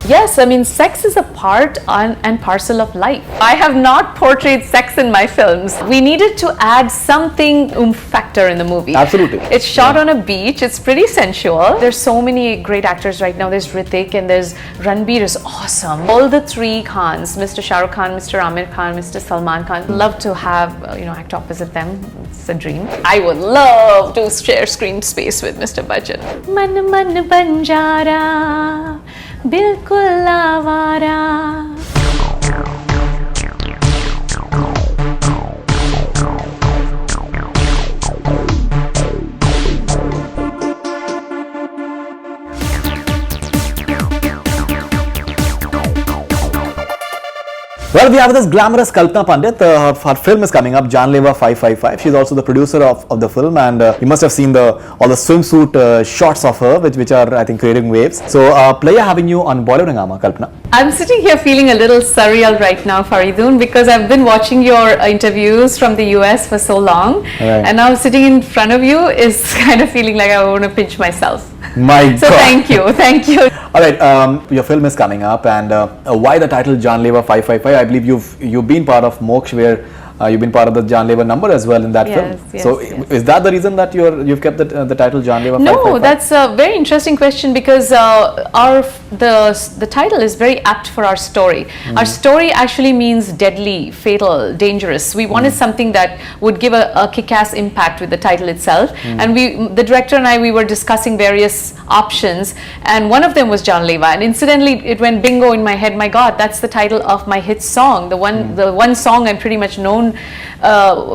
Yes, I mean, sex is a part and parcel of life. I have not portrayed sex in my films. We needed to add something factor in the movie. Absolutely. It's shot on a beach. It's pretty sensual. There's so many great actors right now. There's Hrithik and there's Ranbir is awesome. All the three Khans, Mr. Shah Rukh Khan, Mr. Amir Khan, Mr. Salman Khan, love to have, act opposite them. It's a dream. I would love to share screen space with Mr. Bachchan. Man man banjara, bilkul awara. Well, we have this glamorous Kalpana Pandit. Her film is coming up, Janleva 555. She's also the producer of the film, and you must have seen all the swimsuit shots of her, which are, I think, creating waves. So, pleasure having you on Bollywood Hungama, Kalpana. I'm sitting here feeling a little surreal right now, Faridun, because I've been watching your interviews from the US for so long, and now sitting in front of you is kind of feeling like I want to pinch myself. My so God. Thank you. All right, your film is coming up, and why the title Janleva 555? I believe you've been part of Moksh, where you've been part of the Janleva number as well in that film. So is that the reason that you've kept the title Janleva 555? No, that's a very interesting question, because the title is very apt for our story. Our story actually means deadly, fatal, dangerous. We wanted something that would give a kick-ass impact with the title itself. And the director and I, we were discussing various options, and one of them was Janleva. And incidentally, it went bingo in my head. My God, that's the title of my hit song. The one song I'm pretty much known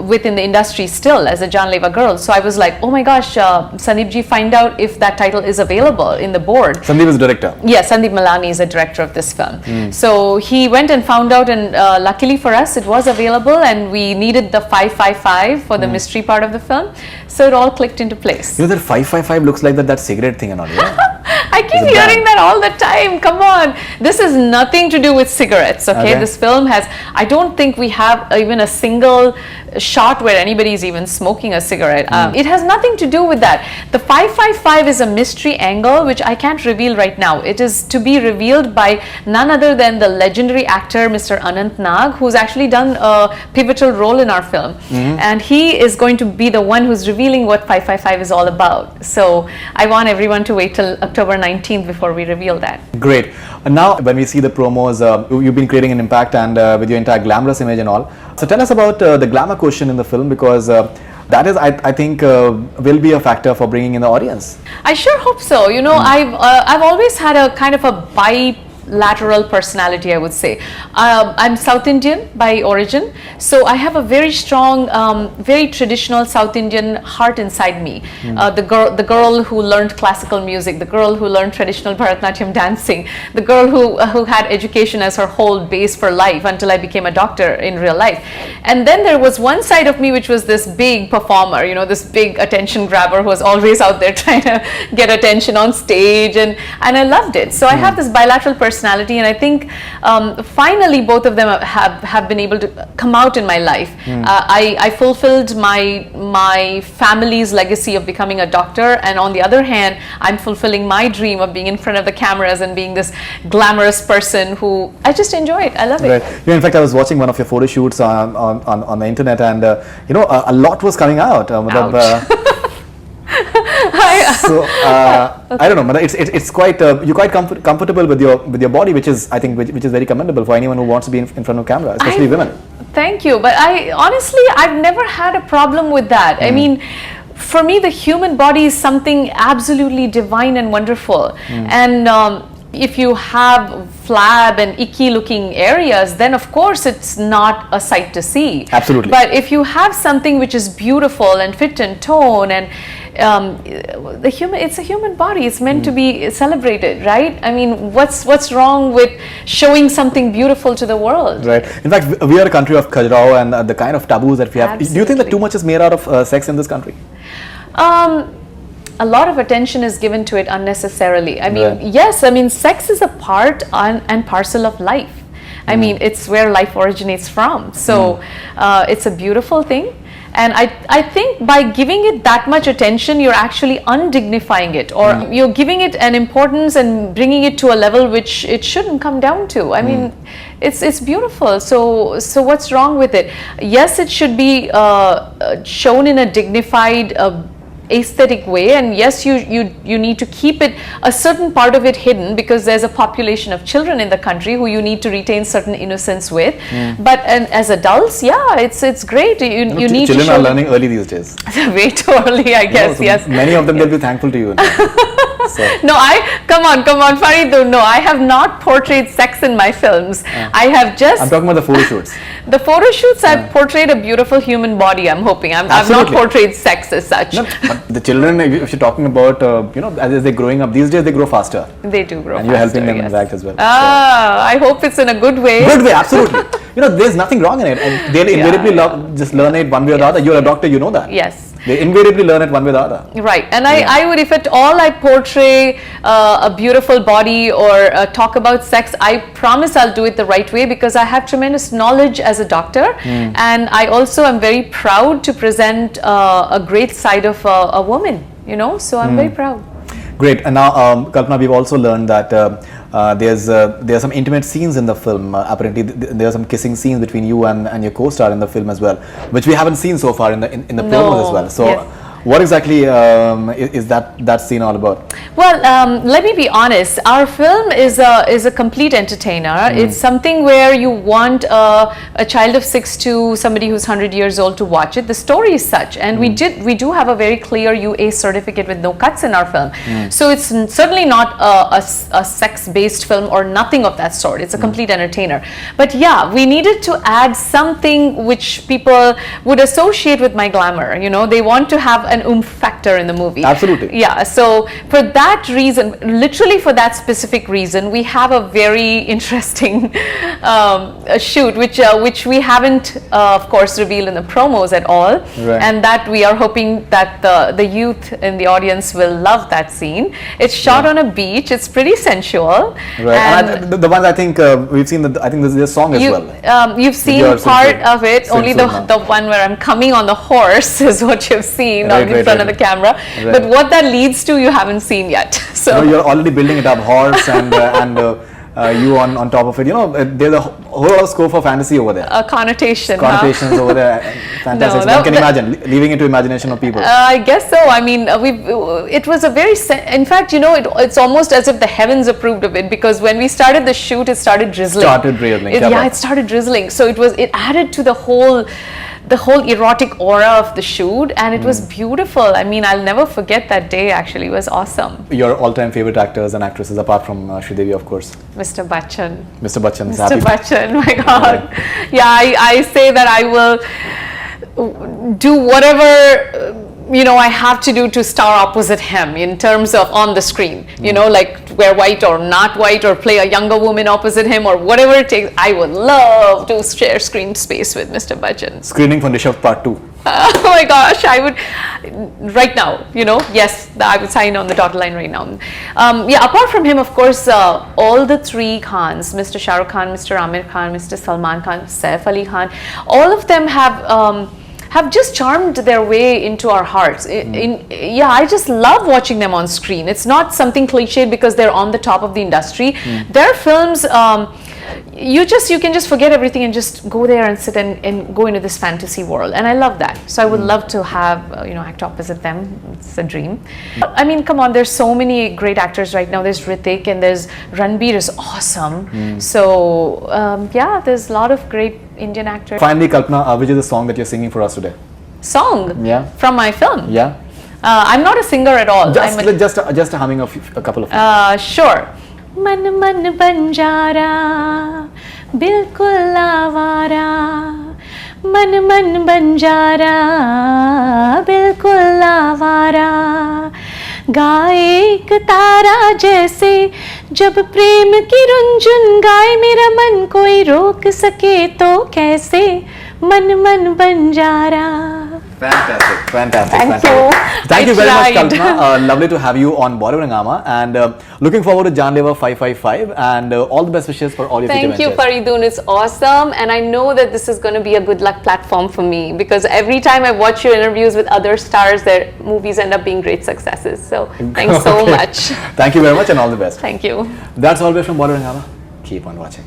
within the industry still as a Janleva girl. So I was like, oh my gosh, Sandeep ji, find out if that title is available in the board. Sandeep is the director. Yes, Sandeep Malani is the director of this film. So he went and found out, and luckily for us, it was available, and we needed the 555 for the mystery part of the film. So it all clicked into place. You know that 555 looks like that cigarette thing and all, yeah? I keep hearing that all the time. Come on. This has nothing to do with cigarettes, okay? This film has, I don't think we have even a single shot where anybody is even smoking a cigarette. It has nothing to do with that. The 555 is a mystery angle which I can't reveal right now. It is to be revealed by none other than the legendary actor Mr. Anant Nag, who's actually done a pivotal role in our film. And he is going to be the one who's revealing what 555 is all about. So I want everyone to wait till October 19th before we reveal that. Great. And now when we see the promos, you've been creating an impact, and with your entire glamorous image and all. So tell us about the glamour quotient in the film, because that is, I think, will be a factor for bringing in the audience. I sure hope so. You know, I've always had a kind of a bilateral personality, I would say. I'm South Indian by origin, so I have a very strong, very traditional South Indian heart inside me. The girl who learned classical music, the girl who learned traditional Bharatanatyam dancing, the girl who had education as her whole base for life until I became a doctor in real life. And then there was one side of me which was this big performer, you know, this big attention grabber who was always out there trying to get attention on stage, and I loved it. So I have this bilateral personality, and I think finally both of them have been able to come out in my life. I fulfilled my family's legacy of becoming a doctor, and on the other hand, I'm fulfilling my dream of being in front of the cameras and being this glamorous person who I just enjoy it. I love it. Right. In fact, I was watching one of your photo shoots on the internet, and a lot was coming out. So I don't know, it's quite you're quite comfortable with your body, which is, I think, which is very commendable for anyone who wants to be in front of camera, especially women. Thank you, but I've never had a problem with that. I mean, for me, the human body is something absolutely divine and wonderful, and if you have flab and icky looking areas, then of course it's not a sight to see. Absolutely. But if you have something which is beautiful and fit and tone, and it's a human body, it's meant to be celebrated, right? I mean, what's wrong with showing something beautiful to the world? Right. In fact, we are a country of Khajuraho, and the kind of taboos that we have. Absolutely. Do you think that too much is made out of sex in this country? A lot of attention is given to it unnecessarily. I mean, yes, I mean, sex is a part and parcel of life. I mean, it's where life originates from. So it's a beautiful thing. And I think by giving it that much attention, you're actually undignifying it, or you're giving it an importance and bringing it to a level which it shouldn't come down to. I mean, it's beautiful. So what's wrong with it? Yes, it should be shown in a dignified, aesthetic way, and yes, you need to keep it, a certain part of it, hidden, because there's a population of children in the country who you need to retain certain innocence with. But as adults, yeah, it's great. You need to show. Children are learning early these days. Way too early, I guess. So yes. Many of them will be thankful to you now. So. No, come on, Farid. No, I have not portrayed sex in my films. I have just. I'm talking about the photo shoots. The photo shoots, I've portrayed a beautiful human body. I'm hoping. I've not portrayed sex as such. No, but the children, if you're talking about, as they're growing up these days, they grow faster. They do grow faster. And you're helping them in that as well. I hope it's in a good way. Good way, absolutely. There's nothing wrong in it, and they'll invariably just learn it one way or the other. You're a doctor, you know that. Yes. They invariably learn it one way or the other. Right, and I would, if at all I portray a beautiful body or talk about sex, I promise I'll do it the right way, because I have tremendous knowledge as a doctor, and I also am very proud to present a great side of a woman, so I'm very proud. Great. And now, Kalpana, we've also learned that there are some intimate scenes in the film. Apparently, there are some kissing scenes between you and your co-star in the film as well, which we haven't seen so far in the promos as well. So, yes. What exactly is that scene all about? Well, let me be honest. Our film is a complete entertainer. It's something where you want a child of 6 to somebody who's 100 years old to watch it. The story is such, and we do have a very clear UA certificate with no cuts in our film. So it's certainly not a sex-based film or nothing of that sort. It's a complete entertainer. But yeah, we needed to add something which people would associate with my glamour. They want to have an oomph factor in the movie. Absolutely. Yeah, so for that reason, literally for that specific reason, we have a very interesting shoot, which we haven't, of course, revealed in the promos at all. Right. And that we are hoping that the youth in the audience will love that scene. It's shot on a beach. It's pretty sensual. Right. And the ones I think we've seen, I think there's a song as well. You've seen part of it. Only the one where I'm coming on the horse is what you've seen in front of the camera. Right. But what that leads to, you haven't seen yet. So you're already building it up, horse and you on top of it. There's a whole lot of scope for fantasy over there. Connotations over there. Fantastic. One can imagine, leaving it to imagination of people. I guess so. I mean, it was a very, in fact, it's almost as if the heavens approved of it, because when we started the shoot, it started drizzling. It started drizzling. So it added to the whole erotic aura of the shoot, and it was beautiful. I mean, I'll never forget that day. Actually, it was awesome. Your all-time favorite actors and actresses, apart from Sridevi, of course? Mr. Bachchan. Mr. Bachchan. Mr. Bachchan, my God. Right. Yeah, I say that I will do whatever I have to do to star opposite him in terms of on the screen. Like wear white or not white, or play a younger woman opposite him, or whatever it takes. I would love to share screen space with Mr. Bachchan. Screening for Nishav Part 2. Oh my gosh, I would right now, yes, I would sign on the dotted line right now. Yeah, apart from him, of course, all the three Khans, Mr. Shah Rukh Khan, Mr. Aamir Khan, Mr. Salman Khan, Saif Ali Khan, all of them have just charmed their way into our hearts. I just love watching them on screen. It's not something cliched because they're on the top of the industry. Their films, you can just forget everything and just go there and sit and go into this fantasy world, and I love that. So I would love to have act opposite them. It's a dream. I mean, come on, there's so many great actors right now. There's Hrithik, and there's Ranbir is awesome. So yeah, there's a lot of great Indian actors. Finally, Kalpana, which is the song that you're singing for us today? Song? Yeah. From my film? Yeah. I'm not a singer at all. Just a humming of a couple of. Sure. मन मन बंजारा बिल्कुल आवारा मन मन बंजारा बिल्कुल आवारा गाए एक तारा जैसे जब प्रेम की रुंझुन गाए मेरा मन कोई रोक सके तो कैसे मन मन Banjara Fantastic. Thank you. Thank I you very much, tried. Kalpana. Lovely to have you on Bollywood Hungama, and looking forward to Janleva 555, and all the best wishes for all your future Thank you, ventures. Faridun. It's awesome. And I know that this is going to be a good luck platform for me because every time I watch your interviews with other stars, their movies end up being great successes. So thanks so Okay. much. Thank you very much, and all the best. Thank you. That's all from Bollywood Hungama. Keep on watching.